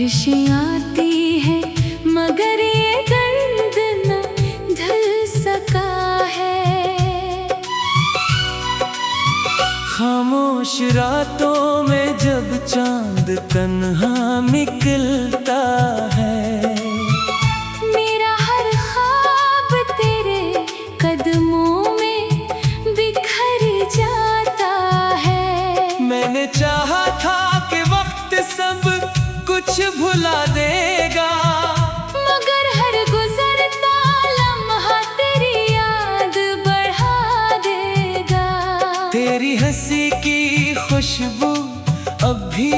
बारिशें आती है मगर ये दर्द न ढल सका है। खामोश रातों में जब चांद तन्हा निकलता है, मेरा हर ख्वाब तेरे कदमों में बिखर जाता है। मैंने चाहा था कि वक्त सब कुछ भुला देगा, मगर हर गुजरता लम्हा तेरी याद बढ़ा देगा। तेरी हंसी की खुशबू अब भी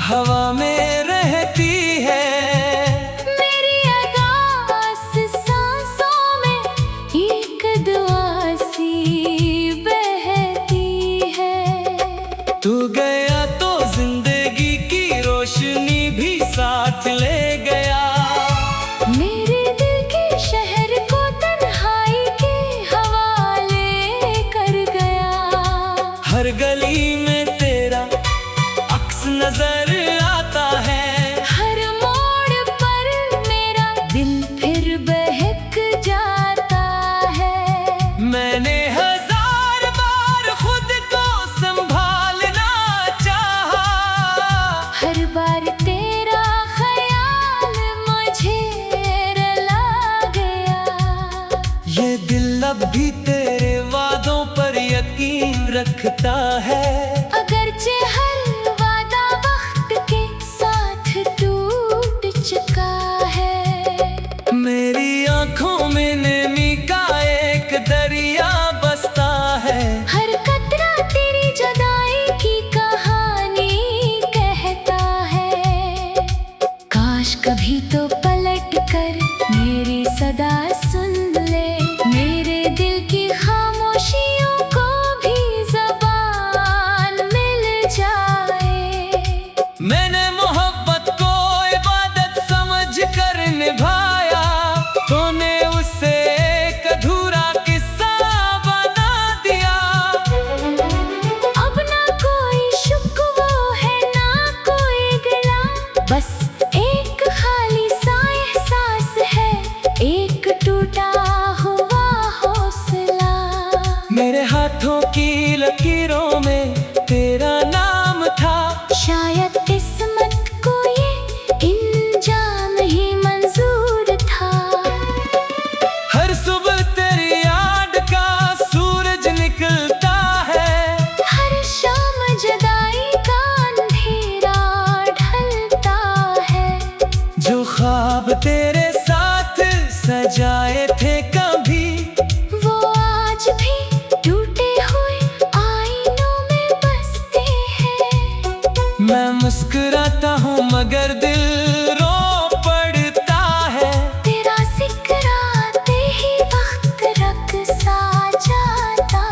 हवा में रहती है। मेरी अदास सांसों में एक दुआ सी बहती है। तू गया तो जिंदगी की रोशनी भी साथ ले गया। मेरे दिल के शहर को तन्हाई के हवाले कर गया। हर गली में तेरा अक्स नजर आता है, हर मोड़ पर मेरा दिल फिर बहक जाता है। मैंने हजार बार खुद को संभालना चाहा, हर बार तेरा ख्याल मुझे रुला गया। ये दिल अब भी तेरे वादों पर यकीन रखता है। अगरचे हर वादा वक्त के साथ टूट चुका है। मेरी आंखों में नमी का एक दरिया बसता है। हर कतरा तेरी जुदाई की कहानी कहता है। काश कभी तो पलट कर मेरी सदा सुन ले, मेरे दिल की खामोशियों को भी ज़बान मिल जाए। मैंने मोहब्बत को इबादत समझ कर निभाया, तूने उसे एक अधूरा किस्सा बना दिया। अब ना कोई शुक्वा है ना कोई गिला, बस एक खाली सा एहसास है, एक टूटा हुआ हौसला। मेरे हाथों की लकीरों में तेरा नाम था, शायद किस्मत को ये इंजाम ही मंजूर था। हर सुबह तेरी याद का सूरज निकलता है। हर शाम जुदाई का अंधेरा ढलता है। जो ख्वाब तेरे साथ सजाए थे कभी, वो आज भी टूटे हुए आईनों में बसते हैं। मैं मुस्कुराता हूँ मगर दिल रो पड़ता है। तेरा जिक्र आते ही वक्त रख सा जाता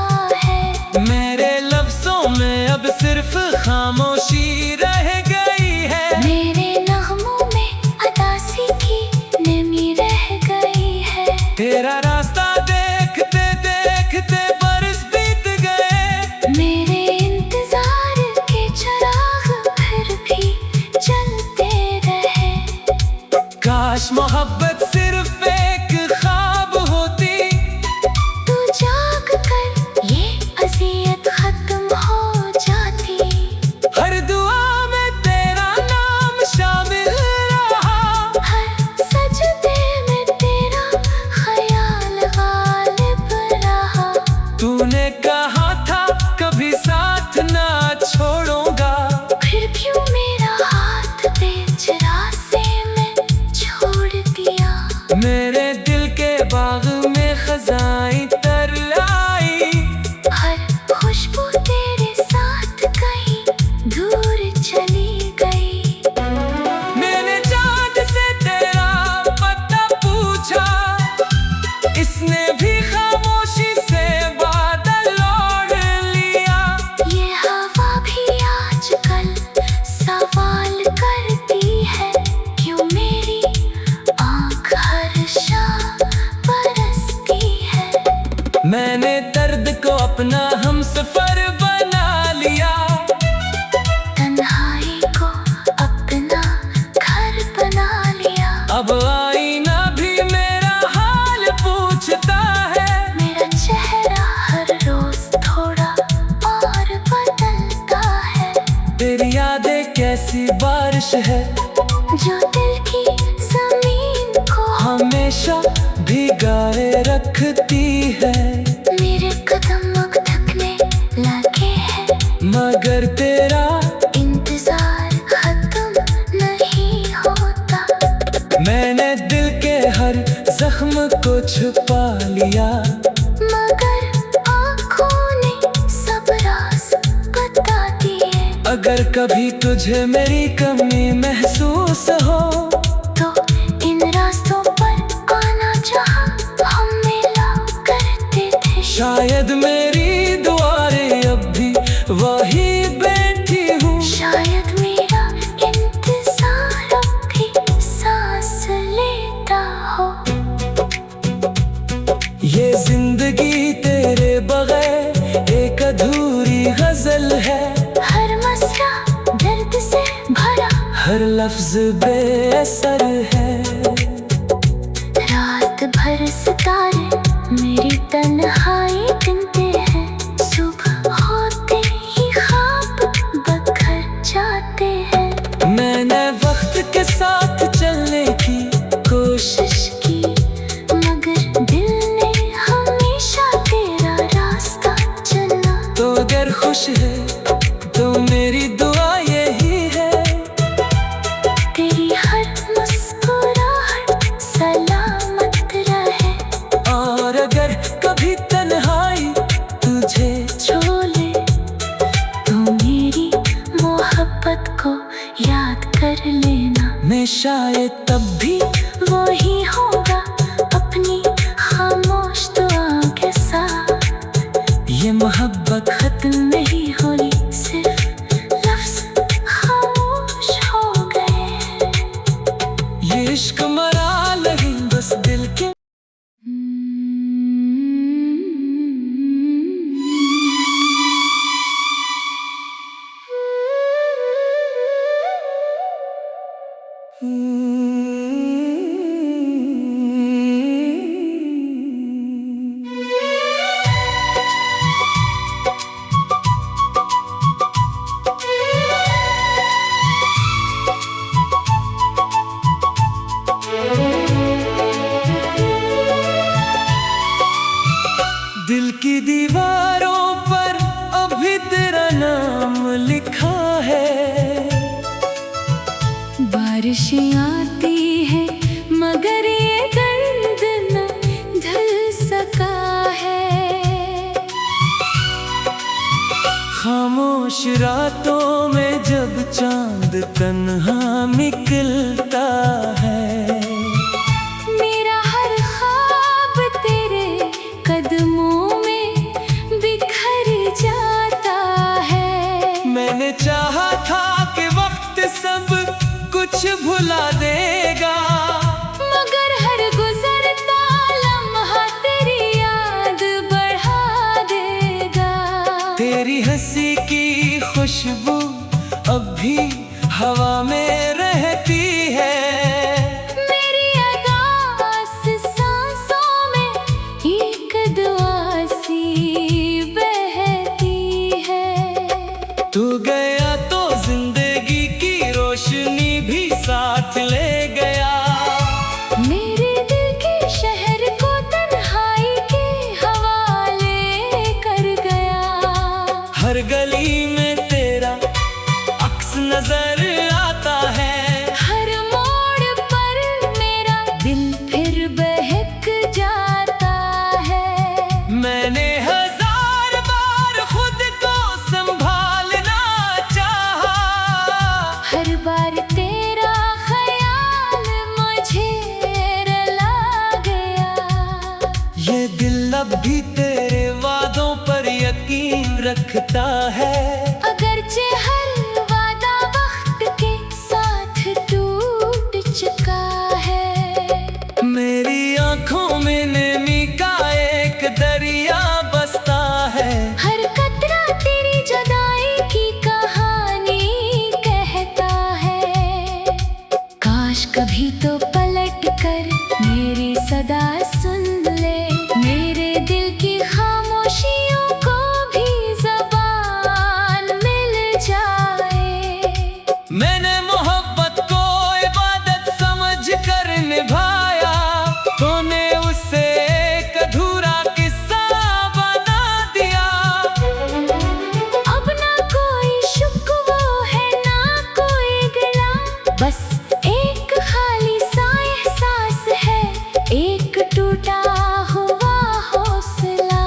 है। मेरे लफ्जों में अब सिर्फ खामोशी रह गई है। मेरे नगमों में अदासी की नमी रह गई है। तेरा रास्ता देखते देखते बरस बीत गए। मेरे इंतजार के चिराग फिर भी जलते रहे। काश मोहब्बत सिर्फ एक ख्वाब होती, तू जाग कर ये अज़ियत खत्म हो जाती। हर दुआ में तेरा नाम शामिल रहा। हर सजदे में तेरा ख्याल गालिब रहा। तूने कहा था कभी साथ ना छोड़ूंगा, फिर क्यों मेरा हाथ बीच रास्ते में छोड़ दिया। मेरे दिल के बाग में खजाई तर लाई। हर खुशबू तेरे साथ कहीं दूर चली गई। मैंने चाँद से तेरा पता पूछा, इसने भी खामोशी से बादल ओढ़ लिया। ये हवा भी आजकल सवाल करती है, क्यों मेरी आँख हर शाम बरसती है। मैंने दर्द को अपना हमसफर बना लिया। तन्हाई को अपना घर निगाहें रखती है। मेरे कदम अब थकने लगे हैं, मगर तेरा इंतजार खत्म नहीं होता। मैंने दिल के हर जख्म को छुपा लिया, मगर आँखों ने सब राज बता दिए। अगर कभी तुझे मेरी कमी महसूस हो तो इन रास्तों पर आना, जहाँ हम मिला करते थे। शायद मेरी दुआएं अब भी वही बैठी हूँ, शायद मेरा इंतजार अब भी सांस लेता हो। ये जिंदगी तेरे बगैर एक अधूरी गजल है। हर मसला दर्द से भरा, हर लफ्ज बेअसर है। रात भर सितारे मेरी तन्हाई गिनते हैं। सुबह होते ही ख्वाब बखर जाते हैं। मैंने वक्त के साथ चलने की कोशिश की, मगर दिल ने हमेशा तेरा रास्ता चुना। तो अगर खुश है तो मेरी दुआ यही है। तेरी हर मुस्कुराहट सलामत रहे, और अगर कभी तन्हाई तुझे छोले तो मेरी मोहब्बत को याद कर लेना। मैं शायद तब भी वो ही होगा अपनी खामोश दुआ के साथ। ये मोहब्बत खत्म नहीं होनी, सिर्फ लफ्ज खामोश हो गए। ये इश्क मरा नहीं बस दिल के। दिल की दीवारों पर अभी तेरा नाम लिखा है। बारिशें आती है मगर ये दर्द न ढल सका है। खामोश रातों में जब चांद तन्हा निकलता है। मेरा हर ख्वाब तेरे कदमों में बिखर जाता है। मैंने चाहा था कि वक्त सब कुछ भुला देगा, मगर हर गुजरता लम्हा तेरी याद बढ़ा देगा। तेरी हंसी की खुशबू अब भी हवा में रहती है। मेरी अदास सांसों में एक दुआ सी बहती है। तू गया तो जिंदगी की रोशनी भी साथ ले गया। मेरे दिल के शहर को तन्हाई के हवाले कर गया। हर गली में तेरा अक्स नजर आता है। हर मोड़ पर मेरा दिल फिर बहक जाता है। मैंने हजार बार खुद को संभालना चाहा, हर बार तेरा ख्याल मुझे रुला गया। ये दिल अब भी तेरे वादों पर यकीन रखता है। अगरचे हर वादा वक्त के साथ टूट चुका है। मेरी आंखों में नमी का एक दरिया बसता है। हर कतरा तेरी जुदाई की कहानी कहता है। काश कभी तो पलट कर मेरी सदा सुन ले, मेरे दिल की खामोशियों को भी ज़बान टूटा हुआ हौसला।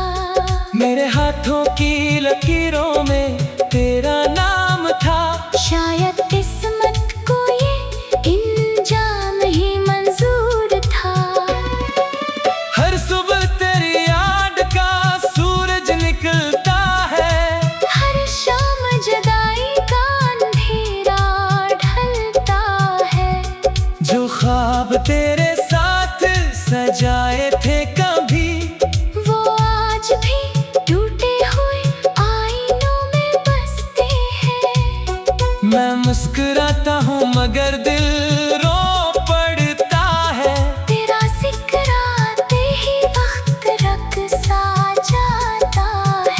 मेरे हाथों की लकीरों में तेरा नाम था। शायद किस्मत को ये इंजाम ही मंजूर था। हर सुबह तेरी याद का सूरज निकलता है। हर शाम जुदाई का अंधेरा ढलता है। जो ख्वाब तेरे साथ सजाए थे कभी, वो आज भी टूटे हुए आईनों में बसते हैं। मैं मुस्कुराता हूँ मगर दिल रो पड़ता है। तेरा जिक्र आते ही वक्त रख सा जाता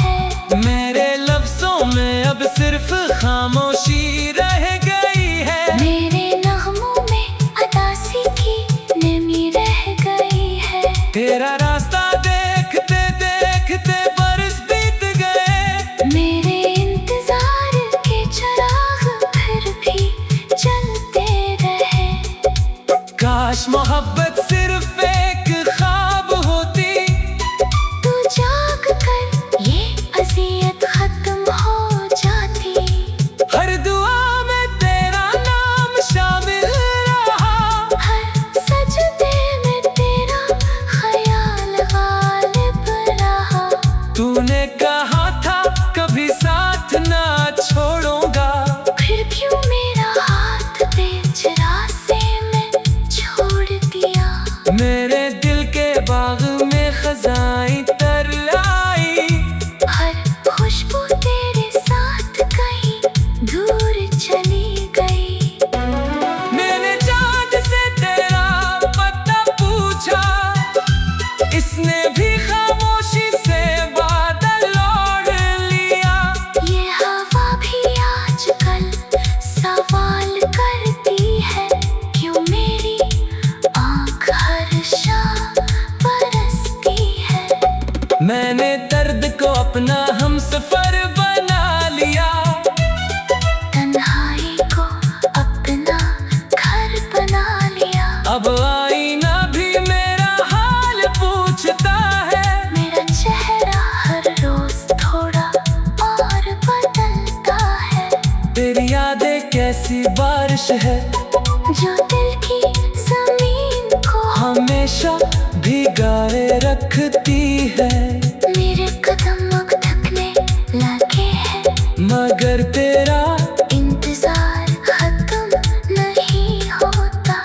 है। मेरे लफ्जों में अब सिर्फ खामोशी रह गई है। मेरे नगमों में अदासी की नमी रह गई है। तेरा रास्ता देखते देखते बरस बीत गए। मेरे इंतजार के चिराग फिर भी जलते रहे। काश मोहब्बत सिर्फ एक ख्वाब होती। तू जाग कर ये अज़ियत खत्म हो जाती। हर दुआ में तेरा नाम शामिल रहा। हर सजदे में तेरा ख्याल गालिब रहा। तूने कहा था कभी साथ ना छोड़ूंगा। फिर क्यों मेरा हाथ बीच रास्ते में छोड़ दिया। मेरे दिल के बाग में खजाई तर आई। हर खुशबू तेरे साथ कहीं दूर चली गई। मैंने चाँद से तेरा पता पूछा, इसने भी खामोशी से बादल ओढ़ लिया। ये हवा भी आजकल सवाल करती है। क्यों मेरी आँख हर शाम बरसती है। मैंने दर्द को अपना हमसफर बना लिया। तन्हाई को अपना घर बना लिया। अब आईना भी मेरा हाल पूछता है। मेरा चेहरा हर रोज थोड़ा और बदलता है। तेरी यादें कैसी बारिश है, जो दिल की जमीन को हमेशा भिगाए रखती है। मेरे कदम अब थकने लगे हैं। मगर तेरा इंतजार खत्म नहीं होता।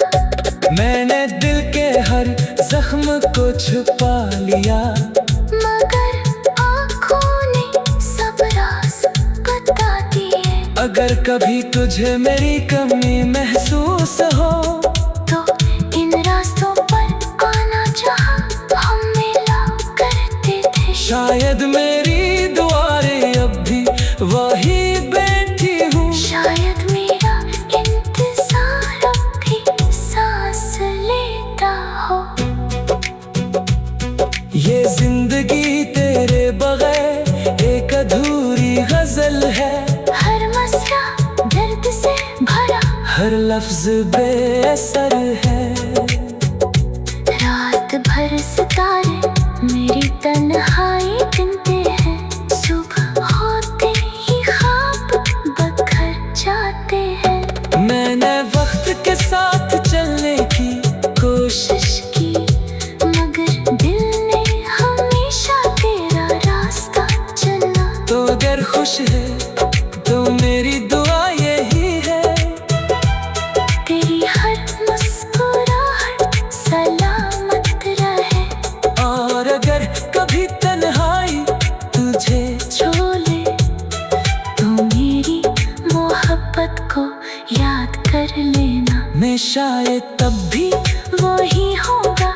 मैंने दिल के हर जख्म को छुपा लिया। मगर आँखों ने सब राज बता दिए। अगर कभी तुझे मेरी कमी महसूस हो, तो इन रास्तों पर आना जहाँ हम मिला करते थे। शायद मेरी दुआएं अब भी वही बैठी हूँ। शायद मेरा इंतजार अब भी सांस लेता हो। ये जिंदगी तेरे बगैर एक अधूरी गजल है। हर मसला दर्द से भरा, हर लफ्ज बेअसर है। रात भर सितारे मेरी तन्हाई गिनते हैं। सुबह होते ही ख्वाब बखर जाते हैं। मैंने वक्त के साथ चलने की कोशिश की मगर दिल ने हमेशा तेरा रास्ता चुना। तो अगर खुश है तो मेरी दुआ यही है। तेरी हर मुस्कुराहट सलामत रहे। और अगर कभी तन्हाई तुझे छोले तो मेरी मोहब्बत को याद कर लेना। मैं शायद तब भी वही होगा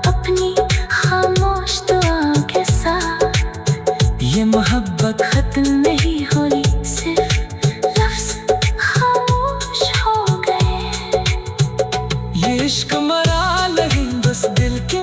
अपनी खामोश दुआ के साथ। ये मोहब्बत खत्म नहीं हुई, सिर्फ लफ्ज खामोश हो गए। ये इश्क मरा नहीं बस दिल के।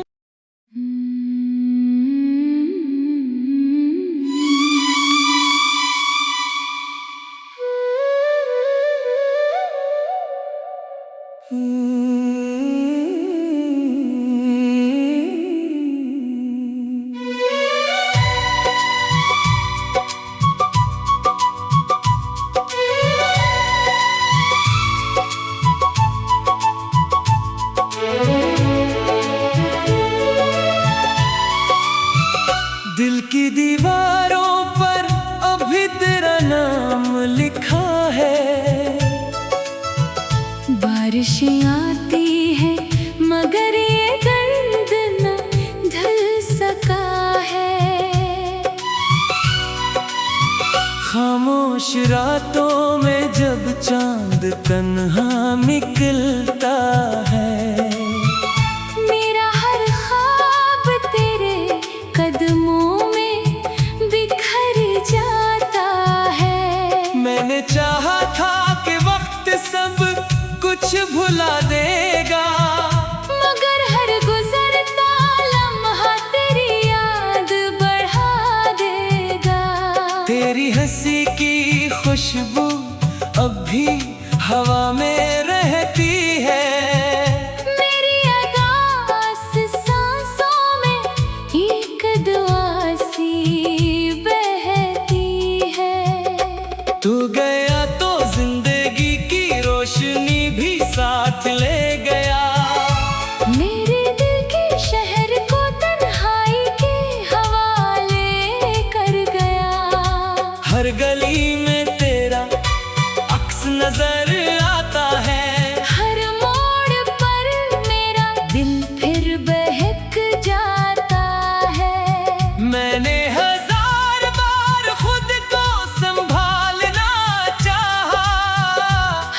दीवारों पर अभी तेरा नाम लिखा है। बारिशें आती है मगर ये दर्द न ढल सका है। खामोश रातों में जब चांद तन्हा निकलता है, मेरा हर ख्वाब तेरे कदमों में बिखर जाता है। मैंने चाहा था कि वक्त सब कुछ भुला देगा, मगर हर गुजरता लम्हा तेरी याद बढ़ा देगा। तेरी हंसी की खुशबू अब भी हवा में रहती है। मेरी अदास सांसों में एक दुआ सी बहती है। तू गया तो जिंदगी की रोशनी भी साथ ले गया। मेरे दिल के शहर को तन्हाई के हवाले कर गया। हर गली में तेरा अक्स नजर आता है। हर मोड़ पर मेरा दिल फिर बहक जाता है। मैंने हजार बार खुद को संभालना चाहा,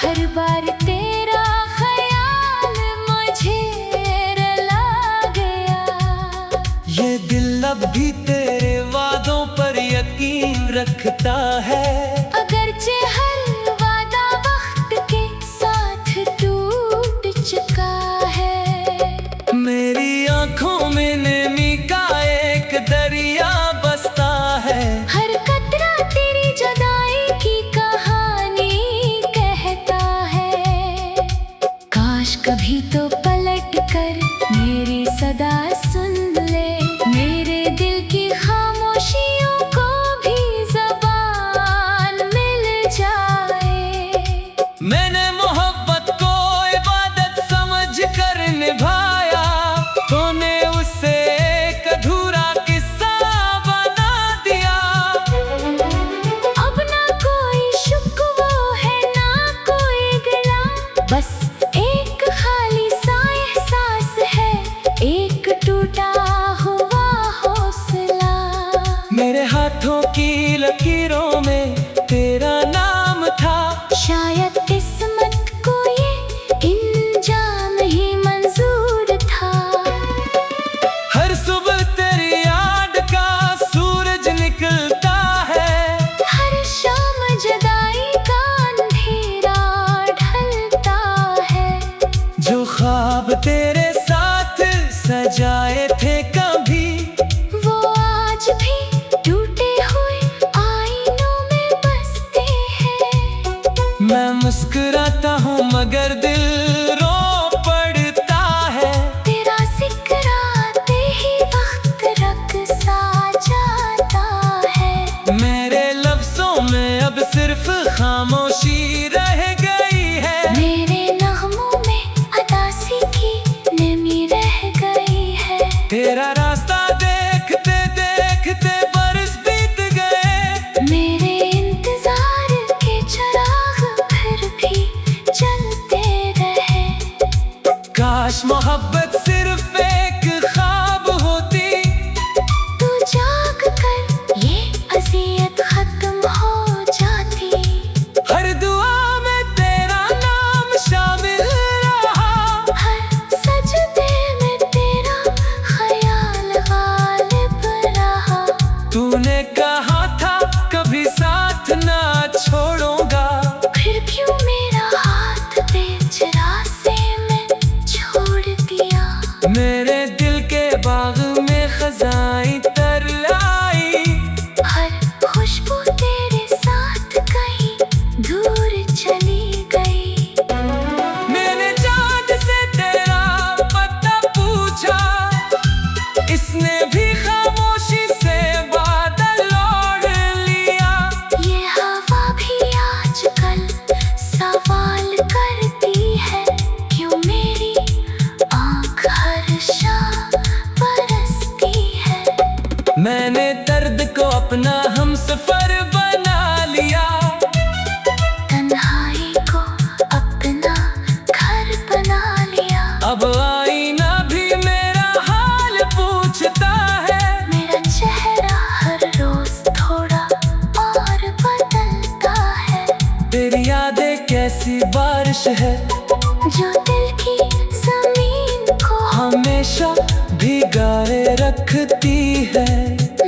हर बार तेरा ख्याल मुझे रुला गया। ये दिल अब भी तेरे वादों पर यकीन रखता है। अगरचे हर वादा वक्त के साथ टूट चुका है। मेरी आंखों में नमी का एक दरिया बसता है। हर कतरा तेरी जुदाई की कहानी कहता है। काश कभी तो पलट कर मेरी सदा सुन ले। मेरे दिल की खामोशियों को भी ज़बान मिल जाए। मैंने मोहब्बत को इबादत समझ कर निभाया, तूने उसे एक अधूरा किस्सा बना दिया। अब ना कोई शुक्वा है ना कोई गिला, बस एक खाली सा एहसास है, एक टूटा हुआ हौसला। मेरे हाथों की लकीरों में तेरा नाम था। शायद किस्मत को ये इंजाम ही मंजूर था। हर सुबह तेरी याद का सूरज निकलता है। हर शाम जुदाई का अंधेरा ढलता है। जो ख्वाब तेरे साथ सजाए थे कभी, वो आज भी टूटे हुए आईनों में बसते हैं। मैं मुस्कुराता हूँ मगर दिल रो पड़ता है। तेरा जिक्र आते ही वक्त रख सा जाता है। मेरे लफ्जों में अब सिर्फ खामोशी रह गई है। मेरे नगमों में अदासी की नमी रह गई है। तेरा रास्ता देखते देखते बरस बीत गए। मेरे इंतजार के चिराग फिर भी जलते रहे। काश मोहब्बत सिर्फ एक ख्वाब होती, तू जाग कर ये अज़ियत खत्म हो जाती। हर दुआ में तेरा नाम शामिल रहा। हर सजदे में तेरा ख्याल गालिब रहा। तूने कहा था कभी साथ ना छोड़ूंगा, फिर क्यों मेरा हाथ बीच रास्ते में छोड़ दिया। मेरे दिल के बाग में खजाई तर लाई। हर खुशबू तेरे साथ कहीं दूर चली गई। मैंने चाँद से तेरा पता पूछा, इसने भी खामोशी से बादल ओढ़ लिया। ये हवा भी आजकल सवाल करती है, क्यों मेरी आँख हर शाम बरसती है। मैंने दर्द को अपना हमसफर बना लिया, तन्हाई को अपना घर बना लिया। अब आईना भी मेरा हाल पूछता है, मेरा चेहरा हर रोज थोड़ा और बदलता है। तेरी यादें कैसी बारिश है जो दिल की जमीन को हमेशा भिगाए रखती है।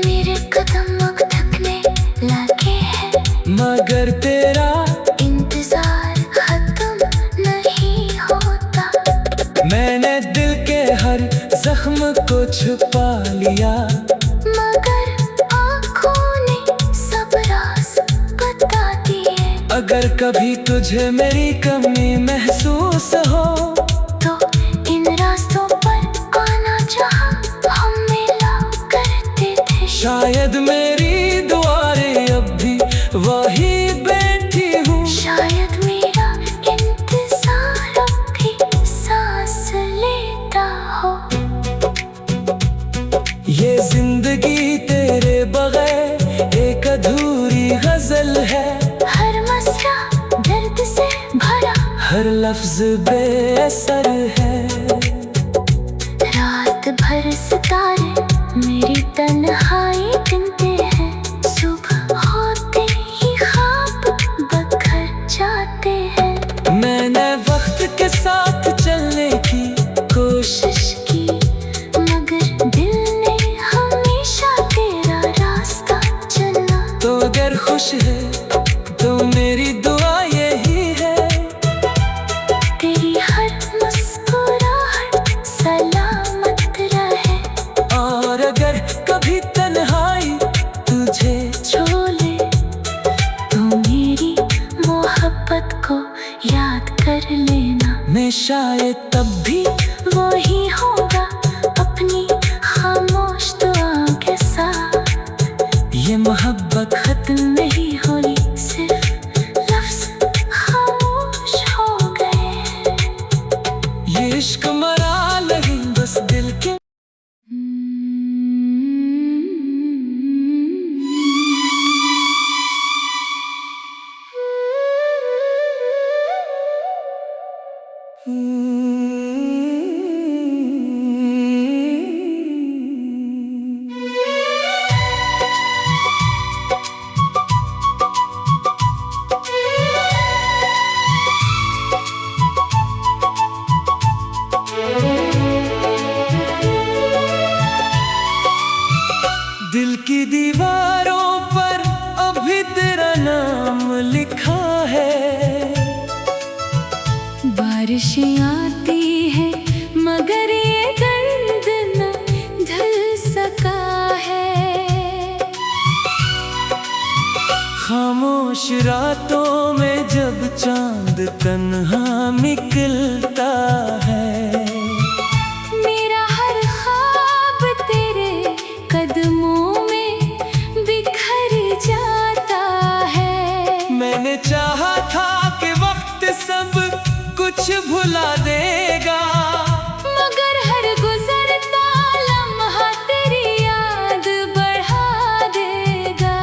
मेरे कदम अब थकने लगे हैं, मगर तेरा इंतजार खत्म नहीं होता। मैंने दिल के हर जख्म को छुपा लिया, मगर आँखों ने सब राज बता दिए। अगर कभी तुझे मेरी कमी महसूस हो तो इन रास्तों पर आना जहाँ हम मिला करते थे। शायद मेरी दुआएं अब भी वही बैठी हूँ, शायद मेरा इंतजार अब भी सांस लेता हो। ये जिंदगी तेरे बगैर एक अधूरी गजल है। हर मसला दर्द से भरा, हर लफ्ज बेअसर है। रात भर सितारे मेरी तन्हाई गिनते हैं। सुबह होते ही ख्वाब बखर जाते हैं। मैंने वक्त के साथ चलने की कोशिश की मगर दिल ने हमेशा तेरा रास्ता चुना। तो अगर खुश है तो मेरी दुआ यही है, तेरी हर मुस्कुराहट सलामत रहे। और अगर कभी तन्हाई तुझे छोले तो मेरी मोहब्बत को याद कर लेना। मैं शायद तब भी वो ही होगा अपनी खामोश दुआओं के साथ। ये मोहब्बत खत्म नहीं होनी, सिर्फ लफ्ज खामोश हो गए। ये इश्क मरा नहीं बस दिल के। दिल की दीवारों पर अभी तेरा नाम लिखा है। बारिशें आती है मगर ये दर्द न ढल सका है। खामोश रातों में जब चांद तन्हा निकलता है, मेरा हर ख्वाब तेरे कदमों में बिखर जाता है। मैंने चाहा था कि वक्त सब कुछ भुला देगा, मगर हर गुजरता लम्हा तेरी याद बढ़ा देगा।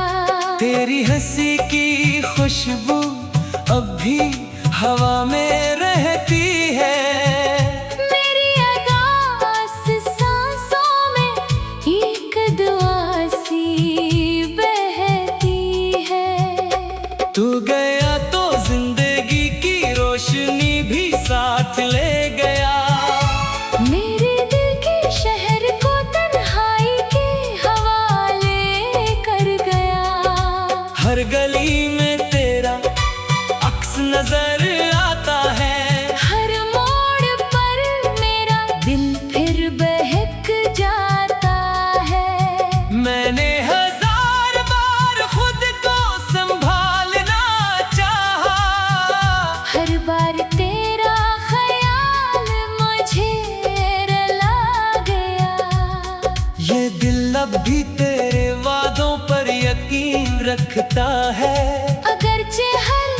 तेरी हंसी की खुशबू अब भी हवा में रहती है। मेरी अगास सांसों में एक दुआ सी बहती है। तू गया तो जिंदगी की रोशनी भी साथ ले गया। मेरे दिल के शहर को तन्हाई के हवाले कर गया। हर गली में तेरा अक्स नजर आता है। हर मोड़ पर मेरा दिल फिर बहक जाता है। मैंने हजार बार खुद को संभालना चाहा, हर बार तेरा ख्याल मुझे रुला गया। ये दिल अब भी तेरे वादों पर यकीन रखता है। अगरचे हर